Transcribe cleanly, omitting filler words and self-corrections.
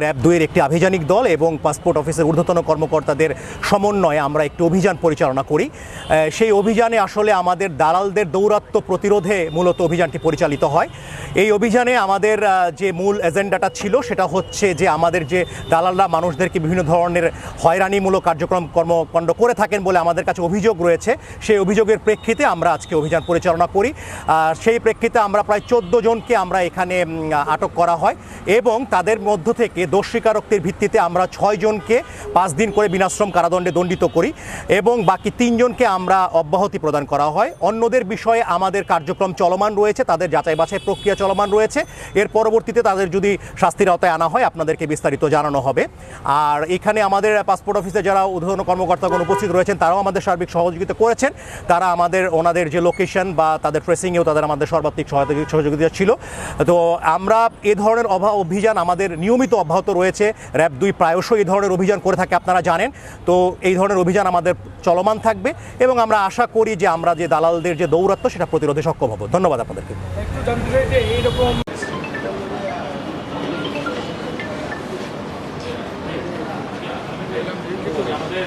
র্যাব-2 একটি আভিযানিক দল এবং পাসপোর্ট অফিসের ঊর্ধ্বতন কর্মকর্তাদের সমন্বয়ে আমরা একটি অভিযান পরিচালনা করি। সেই অভিযানে আসলে আমাদের দালালদের দৌরাত্ম্য প্রতিরোধে মূলত অভিযানটি পরিচালিত হয়। এই অভিযানে আমাদের যে মূল এজেন্ডাটা ছিল সেটা হচ্ছে যে আমাদের যে দালালরা মানুষদেরকে বিভিন্ন ধরনের হয়রানিমূলক কর্মকাণ্ড করে থাকেন বলে আমাদের কাছে অভিযোগ রয়েছে। সেই অভিযোগের প্রেক্ষিতে আমরা আজকে অভিযান পরিচালনা করি। সেই প্রেক্ষিতে আমরা প্রায় 14 জনকে আমরা এখানে আটক করা হয় এবং তাদের মধ্য থেকে দোষ স্বীকারোক্তির ভিত্তিতে আমরা 6 জনকে 5 দিন করে বিনাশ্রম কারাদণ্ডে দণ্ডিত করি এবং বাকি 3 জনকে আমরা অব্যাহতি প্রদান করা হয়। অন্যদের বিষয়ে আমাদের কার্যক্রম চলমান রয়েছে, তাদের যাচাই বাছাই প্রক্রিয়া চলমান রয়েছে। এর পরবর্তীতে তাদের যদি শাস্তির আওতায় আনা হয় আপনাদেরকে বিস্তারিত জানানো হবে। আর এখানে আমাদের পাসপোর্ট অফিসে যারা ঊর্ধ্বতন কর্মকর্তাগণ উপস্থিত রয়েছেন তারাও আমাদের সার্বিক সহযোগিতা করেছেন। তারা ওনাদের যে লোকেশন বা তাদের ট্রেসিংয়েও তাদের আমাদের সর্বাত্মক সহযোগিতা ছিল। তো আমরা এ ধরনের অভিযান আমাদের নিয়মিত অব্যাহত রয়েছে। র্যাব-2 প্রায়শই এই ধরনের অভিযান করে থাকে, আপনারা জানেন। তো এই ধরনের অভিযান আমাদের চলমান থাকবে এবং আমরা আশা করি যে আমরা যে দালালদের যে দৌরাত্ম্য সেটা প্রতিরোধে সক্ষম হব। ধন্যবাদ আপনাদেরকে। একটু জানতে চাই যে এইরকম আমাদের